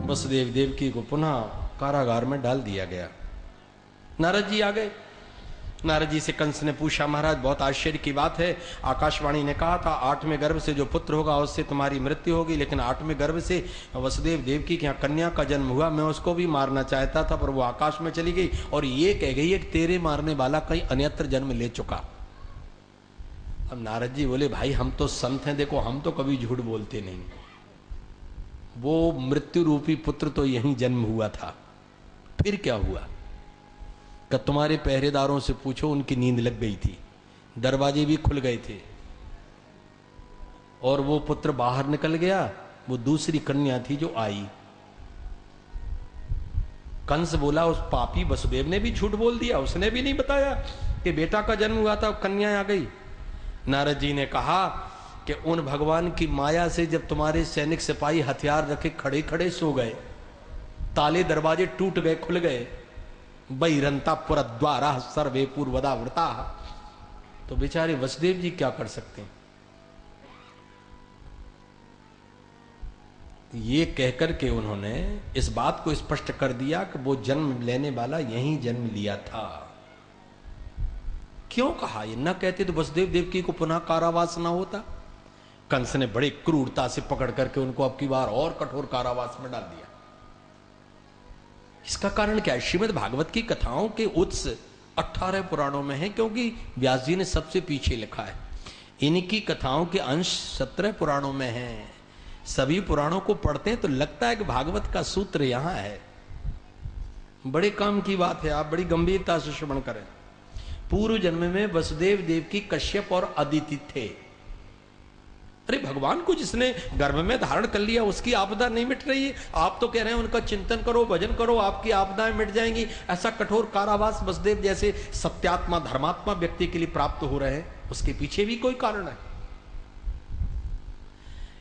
वसुदेव देवकी को पुनः कारागार में डाल दिया गया। नारद जी आ गए। नारद जी से कंस ने पूछा, महाराज बहुत आश्चर्य की बात है, आकाशवाणी ने कहा था 8वें गर्भ से जो पुत्र होगा उससे तुम्हारी मृत्यु होगी, लेकिन 8वें गर्भ से वसुदेव देवकी के यहाँ कन्या का जन्म हुआ। मैं उसको भी मारना चाहता था पर वो आकाश में चली गई और ये कह गई है कि तेरे मारने वाला कहीं अन्यत्र जन्म ले चुका। अब नारद जी बोले, भाई हम तो संत हैं, देखो हम तो कभी झूठ बोलते नहीं। वो मृत्यु रूपी पुत्र तो यहीं जन्म हुआ था। फिर क्या हुआ? कि तुम्हारे पहरेदारों से पूछो, उनकी नींद लग गई थी, दरवाजे भी खुल गए थे और वो पुत्र बाहर निकल गया। वो दूसरी कन्या थी जो आई। कंस बोला, उस पापी वसुदेव ने भी झूठ बोल दिया, उसने भी नहीं बताया कि बेटा का जन्म हुआ था, कन्या आ गई। नारद जी ने कहा कि उन भगवान की माया से जब तुम्हारे सैनिक सिपाही हथियार रखे खड़े खड़े सो गए, ताले दरवाजे टूट गए, खुल गए, बहिरंता पुरद्वारा सर्वे पूर्वदावृता, तो बेचारे वसुदेव जी क्या कर सकते हैं? ये कहकर के उन्होंने इस बात को स्पष्ट कर दिया कि वो जन्म लेने वाला यहीं जन्म लिया था। क्यों कहा? ये न कहते तो वसुदेव देवकी को पुनः कारावास ना होता। कंस ने बड़े क्रूरता से पकड़ करके उनको अब की बार और कठोर कारावास में डाल दिया। इसका कारण क्या है? श्रीमद् भागवत की कथाओं के उत्स 18 पुराणों में है, क्योंकि व्यास जी ने सबसे पीछे लिखा है। इनकी कथाओं के अंश 17 पुराणों में हैं। सभी पुराणों को पढ़ते हैं तो लगता है कि भागवत का सूत्र यहां है। बड़े काम की बात है, आप बड़ी गंभीरता से श्रवण करें। पूर्व जन्म में वसुदेव देवकी कश्यप और अदिति थे। अरे भगवान को जिसने गर्भ में धारण कर लिया उसकी आपदा नहीं मिट रही है। आप तो कह रहे हैं उनका चिंतन करो, भजन करो, आपकी आपदाएं मिट जाएंगी। ऐसा कठोर कारावास वसुदेव जैसे सत्यात्मा धर्मात्मा व्यक्ति के लिए प्राप्त हो रहे हैं, उसके पीछे भी कोई कारण है।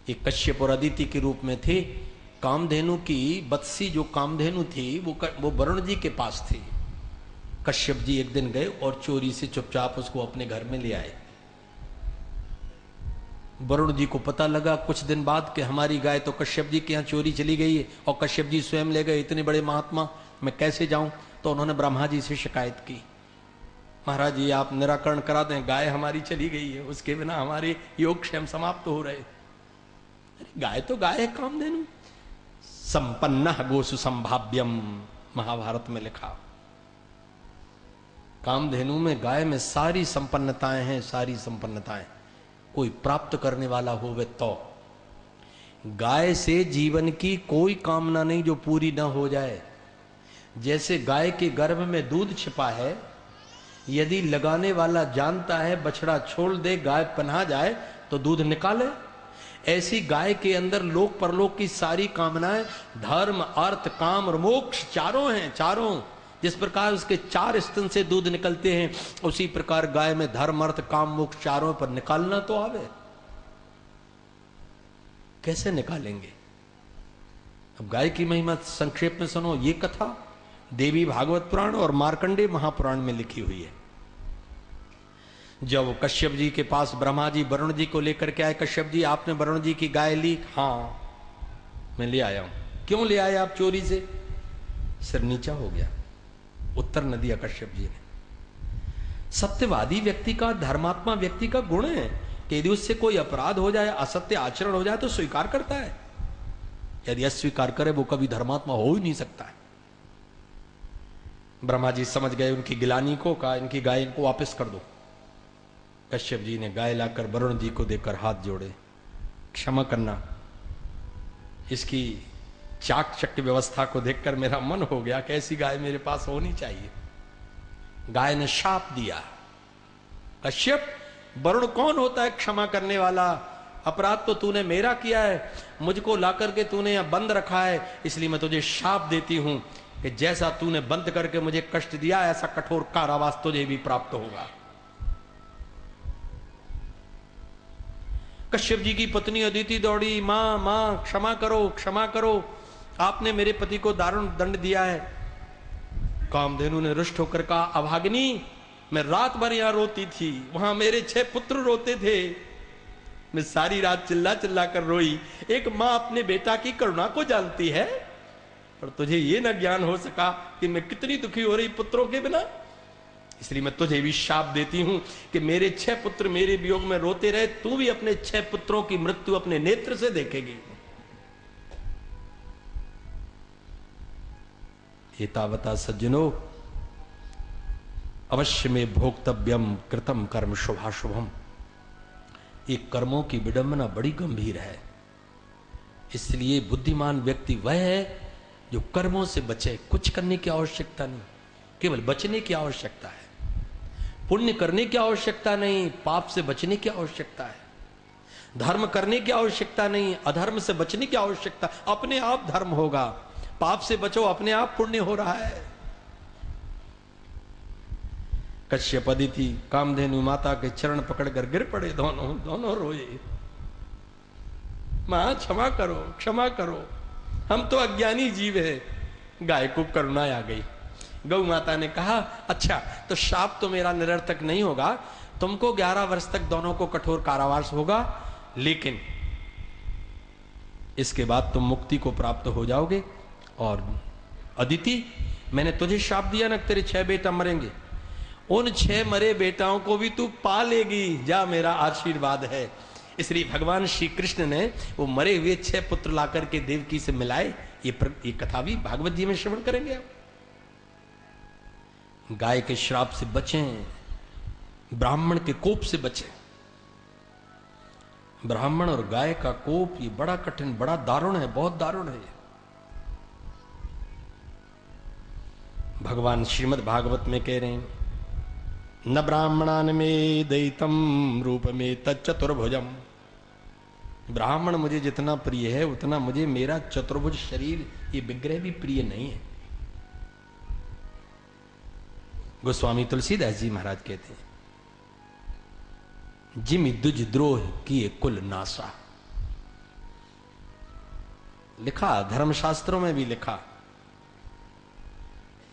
ये कश्यप और अदिति के रूप में थे। कामधेनु की बत्सी जो कामधेनु थी वो वरुण जी के पास थी। कश्यप जी एक दिन गए और चोरी से चुपचाप उसको अपने घर में ले आए। वरुण जी को पता लगा कुछ दिन बाद कि हमारी गाय तो कश्यप जी के यहाँ चोरी चली गई है और कश्यप जी स्वयं ले गए, इतने बड़े महात्मा, मैं कैसे जाऊं? तो उन्होंने ब्रह्मा जी से शिकायत की, महाराज ये आप निराकरण करा दें, गाय हमारी चली गई है, उसके बिना हमारे योगक्षेम समाप्त हो रहे। अरे गाय तो गाय है, कामधेनु संपन्न गोसु संभाव्यम, महाभारत में लिखा। कामधेनु में, गाय में सारी संपन्नताएं हैं, सारी संपन्नताएं। कोई प्राप्त करने वाला हो वे तो। गाय से जीवन की कोई कामना नहीं जो पूरी ना हो जाए। जैसे गाय के गर्भ में दूध छिपा है, यदि लगाने वाला जानता है बछड़ा छोड़ दे गाय पन्हा जाए तो दूध निकाले, ऐसी गाय के अंदर लोक परलोक की सारी कामनाएं, धर्म अर्थ काम और मोक्ष चारों हैं। चारों, जिस प्रकार उसके 4 स्तन से दूध निकलते हैं, उसी प्रकार गाय में धर्म अर्थ काम मोक्ष चारों पर निकालना तो आवे। कैसे निकालेंगे? अब गाय की महिमा संक्षेप में सुनो। ये कथा देवी भागवत पुराण और मार्कंडेय महापुराण में लिखी हुई है। जब कश्यप जी के पास ब्रह्मा जी वरुण जी को लेकर के आए, कश्यप जी आपने वरुण जी की गाय ली? हाँ मैं ले आया हूं। क्यों ले आए आप चोरी से? सिर नीचा हो गया, उत्तर न दिया कश्यप जी ने। सत्यवादी व्यक्ति का, धर्मात्मा व्यक्ति का गुण है कि यदि उससे कोई अपराध हो जाए, असत्य आचरण हो जाए तो स्वीकार करता है। यदि अस्वीकार करे वो कभी धर्मात्मा हो ही नहीं सकता है। ब्रह्मा जी समझ गए उनकी गिलानी को, कहा इनकी गाय इनको वापस कर दो। कश्यप जी ने गाय लाकर वरुण जी को देकर हाथ जोड़े, क्षमा करना, इसकी चाक चक्की व्यवस्था को देखकर मेरा मन हो गया कि ऐसी गाय मेरे पास होनी चाहिए। गाय ने शाप दिया, कश्यप वरुण कौन होता है क्षमा करने वाला? अपराध तो तूने मेरा किया है, मुझको लाकर के तूने यहां बंद रखा है, इसलिए मैं तुझे शाप देती हूं कि जैसा तूने बंद करके मुझे कष्ट दिया ऐसा कठोर कारावास तुझे भी प्राप्त होगा। कश्यप जी की पत्नी अदिति दौड़ी, मां मां क्षमा करो, क्षमा करो, आपने मेरे पति को दारुण दंड दिया है। कामधेनु ने रुष्ट होकर कहा, अभागिनी मैं रात भर यहां रोती थी, वहां मेरे 6 पुत्र रोते थे, मैं सारी रात चिल्ला चिल्ला कर रोई। एक मां अपने बेटा की करुणा को जानती है, पर तुझे ये ना ज्ञान हो सका कि मैं कितनी दुखी हो रही पुत्रों के बिना। इसलिए मैं तुझे भी शाप देती हूं कि मेरे 6 पुत्र मेरे वियोग में रोते रहे, तू भी अपने 6 पुत्रों की मृत्यु अपने नेत्र से देखेगी। एतावता सज्जनों, अवश्य में भोक्तव्यम कृतम कर्म शुभाशुभम। ये कर्मों की विडंबना बड़ी गंभीर है। इसलिए बुद्धिमान व्यक्ति वह है जो कर्मों से बचे। कुछ करने की आवश्यकता नहीं, केवल बचने की आवश्यकता है। पुण्य करने की आवश्यकता नहीं, पाप से बचने की आवश्यकता है। धर्म करने की आवश्यकता नहीं, अधर्म से बचने की आवश्यकता। अपने आप धर्म होगा। पाप से बचो, अपने आप पुण्य हो रहा है। कश्यप अदिति कामधेनु माता के चरण पकड़कर गिर पड़े, दोनों रोए, मां क्षमा करो, क्षमा करो, हम तो अज्ञानी जीव है। गाय को करुणा आ गई। गौ माता ने कहा, अच्छा तो शाप तो मेरा निरर्थक नहीं होगा, तुमको 11 वर्ष तक दोनों को कठोर कारावास होगा, लेकिन इसके बाद तुम मुक्ति को प्राप्त हो जाओगे। और अदिति, मैंने तुझे शाप दिया ना, तेरे 6 बेटा मरेंगे, उन 6 मरे बेटाओं को भी तू पा लेगी, जा, मेरा आशीर्वाद है। इसलिए भगवान श्री कृष्ण ने वो मरे हुए 6 पुत्र लाकर के देवकी से मिलाए। ये कथा भी भागवत जी में श्रवण करेंगे आप। गाय के श्राप से बचें, ब्राह्मण के कोप से बचें। ब्राह्मण और गाय का कोप ये बड़ा कठिन, बड़ा दारुण है, बहुत दारुण है। भगवान श्रीमद् भागवत में कह रहे हैं, न ब्राह्मणान में दैतम रूप में तच्चतुर्भुजम। ब्राह्मण मुझे जितना प्रिय है उतना मुझे मेरा चतुर्भुज शरीर, ये विग्रह भी प्रिय नहीं है। गोस्वामी तुलसीदास जी महाराज कहते हैं, जिमि दुज द्रोह किए कुल नासा। लिखा, धर्मशास्त्रों में भी लिखा,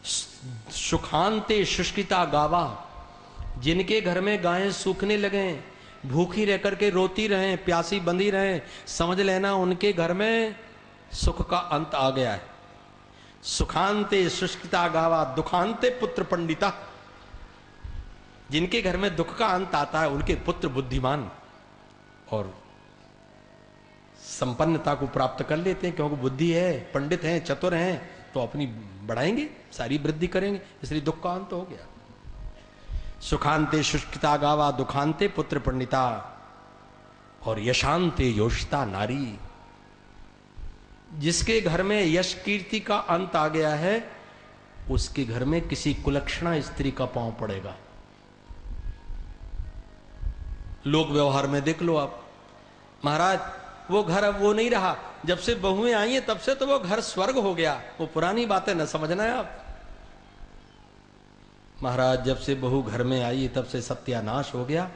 सुखांते शुष्किता गावा। जिनके घर में गायें सूखने लगे, भूखी रह करके रोती रहें, प्यासी बंधी रहें, समझ लेना उनके घर में सुख का अंत आ गया है। सुखांते शुष्किता गावा दुखांते पुत्र पंडिता। जिनके घर में दुख का अंत आता है उनके पुत्र बुद्धिमान और संपन्नता को प्राप्त कर लेते हैं, क्योंकि बुद्धि है, पंडित हैं, चतुर हैं, तो अपनी बढ़ाएंगे, सारी वृद्धि करेंगे। इसलिए दुख का अंत हो गया। सुखांते शुष्किता गावा दुखांते पुत्र पंडिता और यशांते योषिता नारी। जिसके घर में यश कीर्ति का अंत आ गया है उसके घर में किसी कुलक्षणा स्त्री का पांव पड़ेगा। लोक व्यवहार में देख लो आप, महाराज वो घर अब वो नहीं रहा, जब से बहुएं आई हैं तब से तो वो घर स्वर्ग हो गया। वो पुरानी बातें न समझना है आप। महाराज जब से बहू घर में आई तब से सत्यानाश हो गया,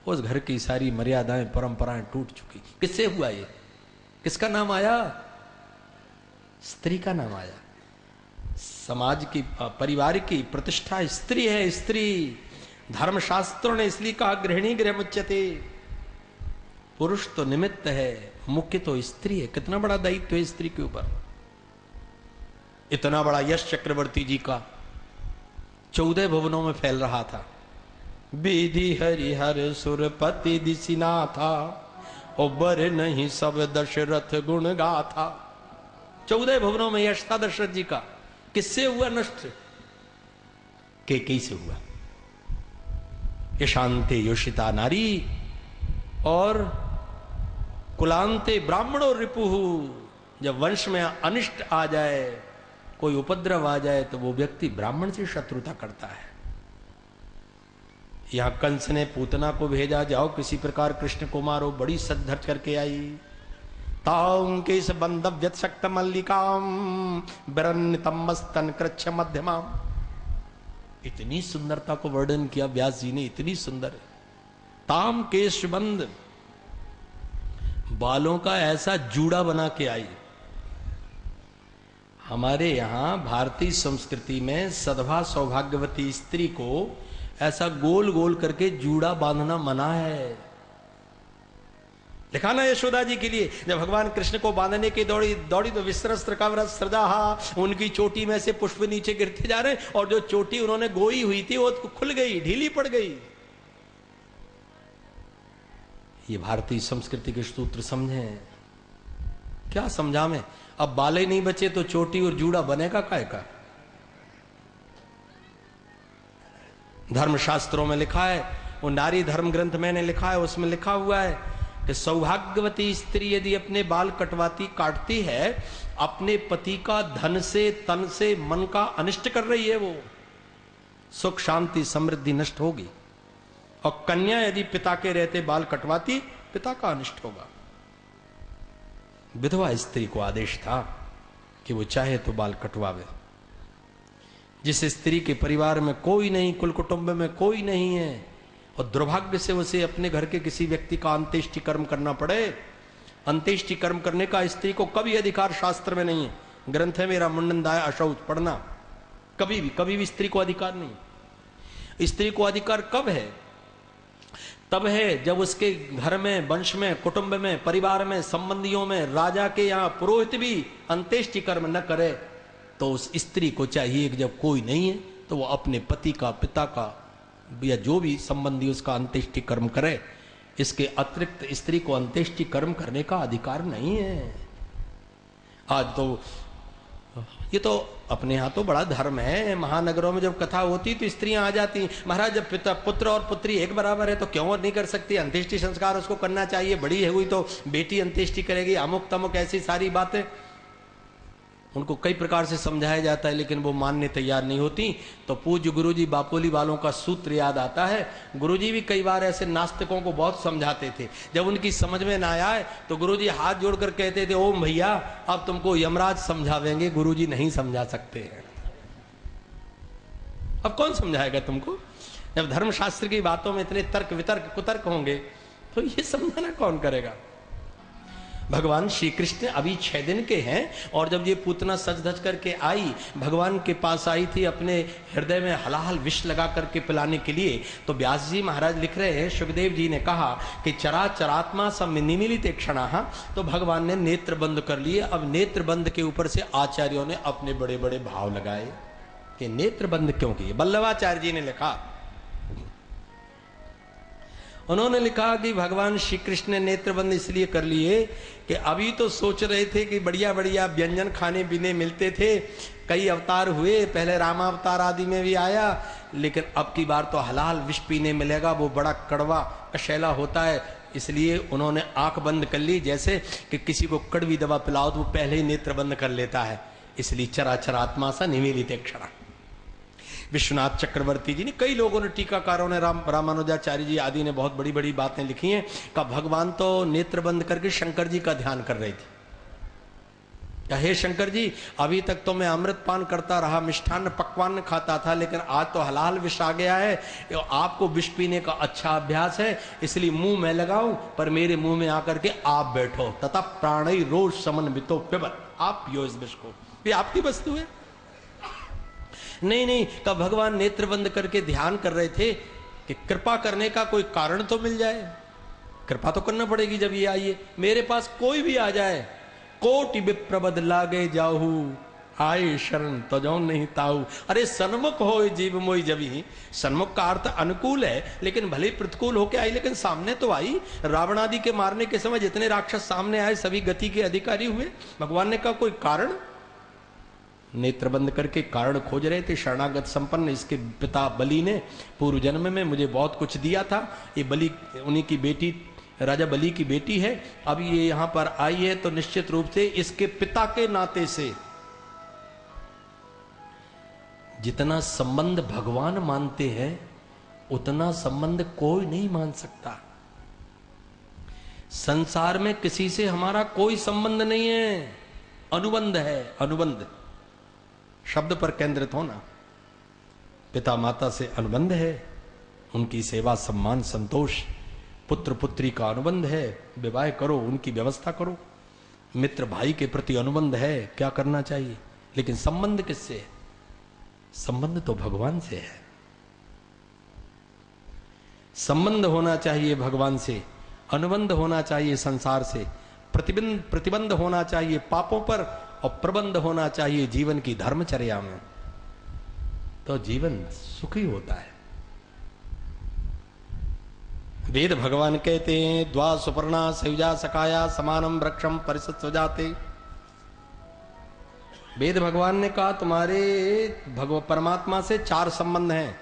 उस घर की सारी मर्यादाएं परंपराएं टूट चुकी। किससे हुआ ये? किसका नाम आया? स्त्री का नाम आया। समाज की, परिवार की प्रतिष्ठा स्त्री है। स्त्री, धर्मशास्त्रों ने इसलिए कहा गृहिणी गृह मुच्यते। पुरुष तो निमित्त है, मुख्य तो स्त्री है। कितना बड़ा दायित्व है स्त्री के ऊपर। इतना बड़ा यश चक्रवर्ती जी का 14 भुवनों में फैल रहा था। विधि हरिहर सुरपति दिसिना था, बर नहीं सब दशरथ गुण गाथा। 14 भुवनों में यश था दशरथ जी का। किससे हुआ नष्ट? कैकेयी से हुआ। यशांते योषिता नारी और कुलांते ब्राह्मण और रिपुहु। जब वंश में अनिष्ट आ जाए, कोई उपद्रव आ जाए, तो वो व्यक्ति ब्राह्मण से शत्रुता करता है। यहां कंस ने पूतना को भेजा, जाओ किसी प्रकार कृष्ण को मारो। बड़ी सद्धर्ज करके आई। तां केश बंधव्यत शक्त मल्लिकाम बिरन्नतमस्तन कृच्छ मध्यमाम। इतनी सुंदरता को वर्णन किया व्यास जी ने, इतनी सुंदर। ताम केश बंद, बालों का ऐसा जूड़ा बना के आई। हमारे यहां भारतीय संस्कृति में सदभा सौभाग्यवती स्त्री को ऐसा गोल गोल करके जूड़ा बांधना मना है। लिखा ना यशोदा जी के लिए, जब भगवान कृष्ण को बांधने की दौड़ी दौड़ी तो विस्रस्त्र कवरस सृजाहा, उनकी चोटी में से पुष्प नीचे गिरते जा रहे, और जो चोटी उन्होंने गोई हुई थी वो खुल गई, ढीली पड़ गई। ये भारतीय संस्कृति के सूत्र समझे। क्या समझा मैं? अब बाले नहीं बचे तो चोटी और जूड़ा बनेगा काय का? धर्मशास्त्रों में लिखा है, वो नारी धर्म ग्रंथ मैंने लिखा है, उसमें लिखा हुआ है कि सौभाग्यवती स्त्री यदि अपने बाल काटती है, अपने पति का धन से, तन से, मन का अनिष्ट कर रही है। वो सुख शांति समृद्धि नष्ट होगी। और कन्या यदि पिता के रहते बाल कटवाती, पिता का अनिष्ट होगा। विधवा स्त्री को आदेश था कि वो चाहे तो बाल कटवावे। जिस स्त्री के परिवार में कोई नहीं, कुल कुटुंब में कोई नहीं है, और दुर्भाग्य से उसे अपने घर के किसी व्यक्ति का अंत्येष्टि कर्म करना पड़े, अंत्येष्टि कर्म करने का स्त्री को कभी अधिकार शास्त्र में नहीं है। ग्रंथ है मेरा मुंडन दाय अशौच पढ़ना। कभी भी स्त्री को अधिकार नहीं। स्त्री को अधिकार कब है? तब है जब उसके घर में, वंश में, कुटुंब में, परिवार में, संबंधियों में, राजा के यहाँ पुरोहित भी अंत्येष्टि कर्म न करे, तो उस स्त्री को चाहिए कि जब कोई नहीं है तो वो अपने पति का, पिता का या जो भी संबंधी उसका अंत्येष्टि कर्म करे। इसके अतिरिक्त स्त्री को अंत्येष्टि कर्म करने का अधिकार नहीं है। आज तो ये तो अपने यहाँ तो बड़ा धर्म है। महानगरों में जब कथा होती तो स्त्रियां आ जाती, महाराज जब पिता, पुत्र और पुत्री एक बराबर है तो क्यों नहीं कर सकती? अंत्येष्टि संस्कार उसको करना चाहिए, बड़ी है हुई तो बेटी अंत्येष्टि करेगी, अमुक तमुक ऐसी सारी बातें। उनको कई प्रकार से समझाया जाता है लेकिन वो मानने तैयार नहीं होती। तो पूज्य गुरुजी बापोली वालों का सूत्र याद आता है। गुरुजी भी कई बार ऐसे नास्तिकों को बहुत समझाते थे, जब उनकी समझ में ना आए तो गुरुजी हाथ जोड़कर कहते थे, ओम भैया अब तुमको यमराज समझावेंगे, गुरुजी नहीं समझा सकते हैं। अब कौन समझाएगा तुमको? जब धर्मशास्त्र की बातों में इतने तर्क वितर्क कुतर्क होंगे तो ये समझाना कौन करेगा? भगवान श्री कृष्ण अभी 6 दिन के हैं, और जब ये पूतना सज धज करके आई, भगवान के पास आई थी अपने हृदय में हलाहल विष लगा करके पिलाने के लिए, तो व्यास जी महाराज लिख रहे हैं, सुखदेव जी ने कहा कि चराचरात्मा सब निमिलित क्षणः, तो भगवान ने नेत्र बंद कर लिए। अब नेत्र बंद के ऊपर से आचार्यों ने अपने बड़े बड़े भाव लगाए कि नेत्र बंद क्यों किए। वल्लभाचार्य जी ने लिखा, उन्होंने लिखा कि भगवान श्री कृष्ण ने नेत्रबंद इसलिए कर लिए कि अभी तो सोच रहे थे कि बढ़िया बढ़िया व्यंजन खाने पीने मिलते थे, कई अवतार हुए, पहले रामावतार आदि में भी आया, लेकिन अब की बार तो हलाल विष पीने मिलेगा, वो बड़ा कड़वा कशैला होता है। इसलिए उन्होंने आंख बंद कर ली, जैसे कि किसी को कड़वी दवा पिलाओ तो वो पहले ही नेत्र बंद कर लेता है। इसलिए चराचरात्मा सा निमीलित क्षण। विश्वनाथ चक्रवर्ती जी ने, कई लोगों ने, टीकाकारों ने, रामानुजाचार्य जी आदि ने बहुत बड़ी बड़ी बातें लिखी हैं कि भगवान तो नेत्र बंद करके शंकर जी का ध्यान कर रहे थे। हे शंकर जी, अभी तक तो मैं अमृत पान करता रहा, मिष्ठान्न पकवान खाता था, लेकिन आज तो हलाल विष आ गया है। आपको विष पीने का अच्छा अभ्यास है, इसलिए मुंह में लगाऊं, पर मेरे मुंह में आकर के आप बैठो। तथा प्राणी रोष समन्वितो पिबत, आप पियो इस विष को, ये आपकी वस्तु है। नहीं, कब भगवान नेत्र बंद करके ध्यान कर रहे थे कि कृपा करने का कोई कारण तो मिल जाए। कृपा तो करना पड़ेगी जब ये आइए, मेरे पास कोई भी आ जाए, कोटि विप्रबद लागे जाहू, आए शरण तो जो नहीं ताऊ। अरे सन्मुख हो जीव मोई जबी, सन्मुख का अर्थ अनुकूल है, लेकिन भले प्रतिकूल होके आई, लेकिन सामने तो आई। रावण आदि के मारने के समय जितने राक्षस सामने आए सभी गति के अधिकारी हुए। भगवान ने कहा कोई कारण, नेत्र बंद करके कारण खोज रहे थे। शरणागत संपन्न इसके पिता बलि ने पूर्व जन्म में मुझे बहुत कुछ दिया था। ये बलि उन्हीं की बेटी, राजा बलि की बेटी है। अब ये यहां पर आई है तो निश्चित रूप से इसके पिता के नाते से जितना संबंध भगवान मानते हैं उतना संबंध कोई नहीं मान सकता। संसार में किसी से हमारा कोई संबंध नहीं है, अनुबंध है। अनुबंध शब्द पर केंद्रित होना। पिता माता से अनुबंध है, उनकी सेवा सम्मान संतोष, पुत्र पुत्री का अनुबंध है, विवाह करो, उनकी व्यवस्था करो। मित्र भाई के प्रति अनुबंध है, क्या करना चाहिए, लेकिन संबंध किससे है? संबंध तो भगवान से है। संबंध होना चाहिए भगवान से। अनुबंध होना चाहिए संसार से, प्रतिबंध होना चाहिए पापों पर, और प्रबंध होना चाहिए जीवन की धर्मचर्या में, तो जीवन सुखी होता है। वेद भगवान कहते हैं द्वा सुपर्णा सयुजा सकाया समानम वृक्षम परिषद स्वजाते। वेद भगवान ने कहा तुम्हारे परमात्मा से 4 संबंध हैं,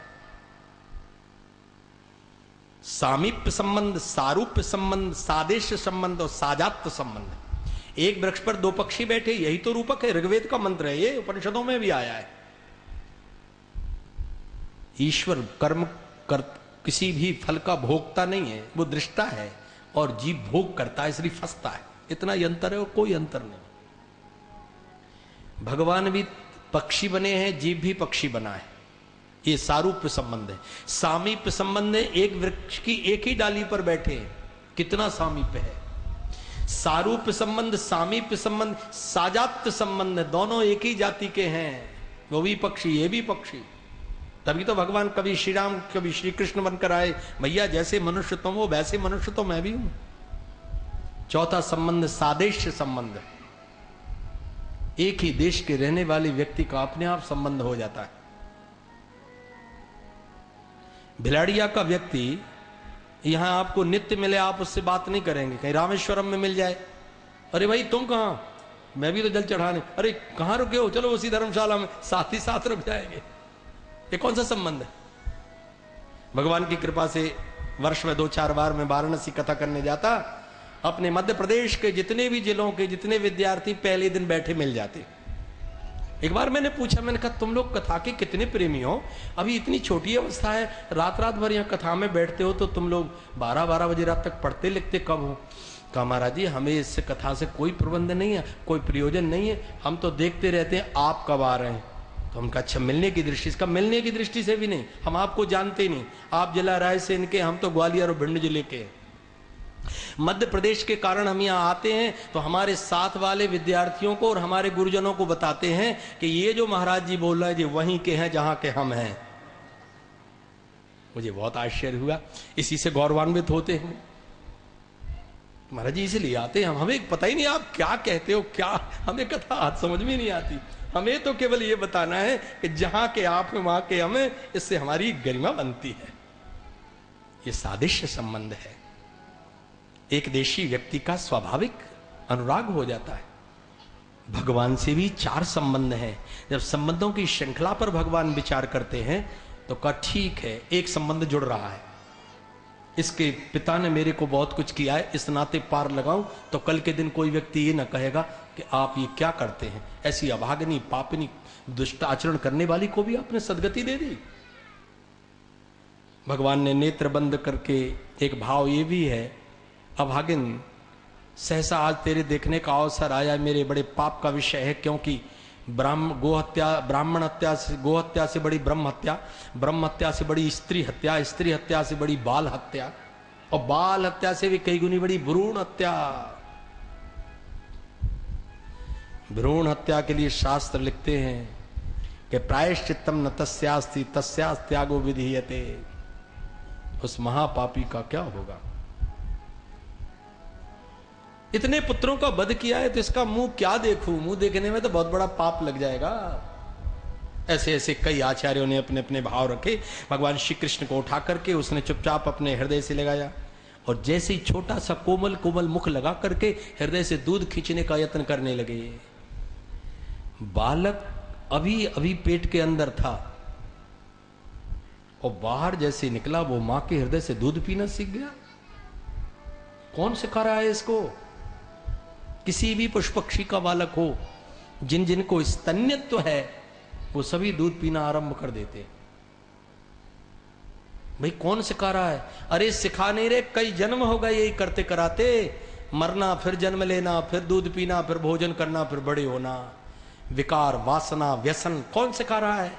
सामीप्य संबंध, सारूप्य संबंध, सादेश संबंध और साजात्य संबंध। एक वृक्ष पर 2 पक्षी बैठे, यही तो रूपक है, ऋग्वेद का मंत्र है, ये उपनिषदों में भी आया है। ईश्वर कर्म कर किसी भी फल का भोगता नहीं है, वो दृष्टा है, और जीव भोग करता है, इसलिए फंसता है। इतना ही अंतर है और कोई अंतर नहीं। भगवान भी पक्षी बने हैं, जीव भी पक्षी बना है, ये सारूप्य संबंध है। सामीप्य संबंध है, एक वृक्ष की एक ही डाली पर बैठे हैं, कितना सामीप्य है। सारूप्य संबंध, सामीप्य संबंध, साजात्य संबंध, दोनों एक ही जाति के हैं, वो भी पक्षी ये भी पक्षी। तभी तो भगवान कभी श्री राम कभी श्री कृष्ण बनकर आए, भैया जैसे मनुष्य तुम हो वैसे मनुष्य तो मैं भी हूं। चौथा संबंध सादेश संबंध, एक ही देश के रहने वाले व्यक्ति का अपने आप संबंध हो जाता है। भिलाड़िया का व्यक्ति यहां आपको नित्य मिले, आप उससे बात नहीं करेंगे, कहीं रामेश्वरम में मिल जाए, अरे भाई तुम कहां, मैं भी तो जल चढ़ाने, अरे कहां रुके हो, चलो उसी धर्मशाला में, साथ ही साथ रुक जाएंगे। ये कौन सा संबंध है? भगवान की कृपा से वर्ष में 2-4 बार मैं वाराणसी कथा करने जाता, अपने मध्य प्रदेश के जितने भी जिलों के जितने विद्यार्थी पहले दिन बैठे मिल जाते। एक बार मैंने पूछा, मैंने कहा तुम लोग कथा के कितने प्रेमी हो, अभी इतनी छोटी अवस्था है, रात रात भर यहाँ कथा में बैठते हो, तो तुम लोग 12-12 बजे रात तक पढ़ते लिखते कब हो? कहा महाराज जी हमें इस कथा से कोई प्रबंध नहीं है, कोई प्रयोजन नहीं है, हम तो देखते रहते हैं आप कब आ रहे हैं। तो हम कहा अच्छा मिलने की दृष्टि, इसका मिलने की दृष्टि से भी नहीं, हम आपको जानते ही नहीं, आप जिला रायसेन के, हम तो ग्वालियर और भिंड जिले के, मध्य प्रदेश के कारण हम यहाँ आते हैं तो हमारे साथ वाले विद्यार्थियों को और हमारे गुरुजनों को बताते हैं कि ये जो महाराज जी बोल रहे हैं ये वहीं के हैं जहां के हम हैं। मुझे बहुत आश्चर्य हुआ, इसी से गौरवान्वित होते हैं महाराज जी, इसलिए आते हैं हम, हमें पता ही नहीं आप क्या कहते हो, क्या हमें कथा समझ में नहीं आती, हमें तो केवल ये बताना है कि जहां के आप हैं वहां के हमें, इससे हमारी गरिमा बनती है। ये सादृश्य संबंध है, एक देशी व्यक्ति का स्वाभाविक अनुराग हो जाता है। भगवान से भी 4 संबंध हैं। जब संबंधों की श्रृंखला पर भगवान विचार करते हैं तो कहा ठीक है, एक संबंध जुड़ रहा है, इसके पिता ने मेरे को बहुत कुछ किया है, इस नाते पार लगाऊं तो कल के दिन कोई व्यक्ति ये ना कहेगा कि आप ये क्या करते हैं, ऐसी अभागनी पापिनी दुष्ट आचरण करने वाली को भी आपने सदगति दे दी। भगवान ने नेत्र बंद करके, एक भाव ये भी है, अभागिन सहसा आज तेरे देखने का अवसर आया, मेरे बड़े पाप का विषय है, क्योंकि ब्राह्मण हत्या से, गो हत्या से बड़ी ब्रह्म हत्या, ब्रह्म हत्या से बड़ी स्त्री हत्या, स्त्री हत्या से बड़ी बाल हत्या, और बाल हत्या से भी कई गुनी बड़ी भ्रूण हत्या। भ्रूण हत्या के लिए शास्त्र लिखते हैं कि प्रायश्चित्तम न तस्यास्ति तस्यास्त्यागो विधीयते। उस महापापी का क्या होगा? इतने पुत्रों का वध किया है तो इसका मुंह क्या देखूं, मुंह देखने में तो बहुत बड़ा पाप लग जाएगा। ऐसे ऐसे कई आचार्यों ने अपने अपने भाव रखे। भगवान श्री कृष्ण को उठा करके उसने चुपचाप अपने हृदय से लगाया, और जैसे ही छोटा सा कोमल कोमल मुख लगा करके हृदय से दूध खींचने का यत्न करने लगे। बालक अभी अभी पेट के अंदर था और बाहर जैसे निकला वो मां के हृदय से दूध पीना सीख गया। कौन सिखा रहा है इसको? किसी भी पशु पक्षी का बालक हो, जिन जिनको स्तन्यत्व है वो सभी दूध पीना आरंभ कर देते। भाई कौन सिखा रहा है? अरे सिखा नहीं रहे, कई जन्म हो गए यही करते कराते, मरना फिर जन्म लेना फिर दूध पीना फिर भोजन करना फिर बड़े होना, विकार वासना व्यसन कौन सिखा रहा है?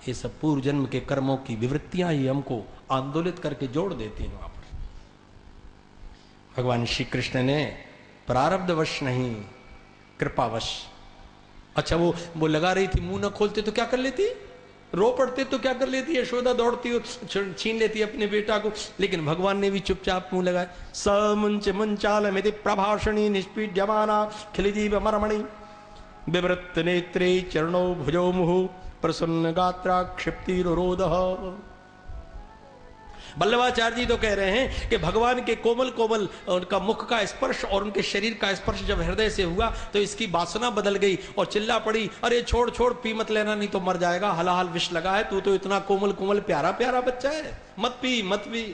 ये सब पूर्व जन्म के कर्मों की विवृत्तियां ही हमको आंदोलित करके जोड़ देती हैं वहां पर। भगवान श्री कृष्ण ने प्रारब्धवश नहीं, कृपावश। अच्छा वो लगा रही थी, मुंह न खोलते तो क्या कर लेती? रो पड़ते तो क्या कर लेती है, यशोदा दौड़ती हो छीन लेती है अपने बेटा को, लेकिन भगवान ने भी चुपचाप मुंह लगाया। स मुंच मुंचाल मिति प्रभाषणी निष्पीड्यमाना खिलजीव मरमणि विवृत्त नेत्रे चरणो भुजो मुहु प्रसन्न गात्रा क्षिप्तिरोधः। वल्लभाचार्य जी तो कह रहे हैं कि भगवान के कोमल कोमल उनका मुख का स्पर्श और उनके शरीर का स्पर्श जब हृदय से हुआ तो इसकी वासना बदल गई और चिल्ला पड़ी, अरे छोड़ छोड़, पी मत लेना नहीं तो मर जाएगा, हलाहल विष लगा है, तू तो इतना कोमल कोमल प्यारा प्यारा बच्चा है, मत पी मत पी।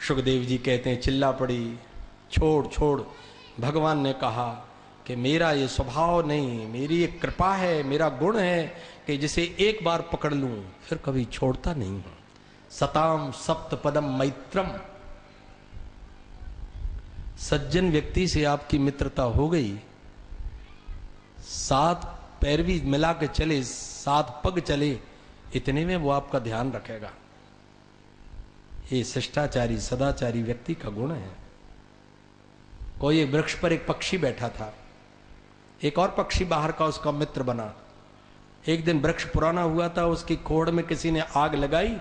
सुखदेव जी कहते हैं चिल्ला पड़ी, छोड़ छोड़। भगवान ने कहा कि मेरा ये स्वभाव नहीं, मेरी एक कृपा है, मेरा गुण है कि जिसे एक बार पकड़ लूं फिर कभी छोड़ता नहीं हूं। सताम सप्त पदम मैत्रम, सज्जन व्यक्ति से आपकी मित्रता हो गई, 7 पैर भी मिला के चले, 7 पग चले, इतने में वो आपका ध्यान रखेगा। ये शिष्टाचारी सदाचारी व्यक्ति का गुण है। कोई एक वृक्ष पर एक पक्षी बैठा था, एक और पक्षी बाहर का उसका मित्र बना। एक दिन वृक्ष पुराना हुआ था, उसकी खोड़ में किसी ने आग लगाई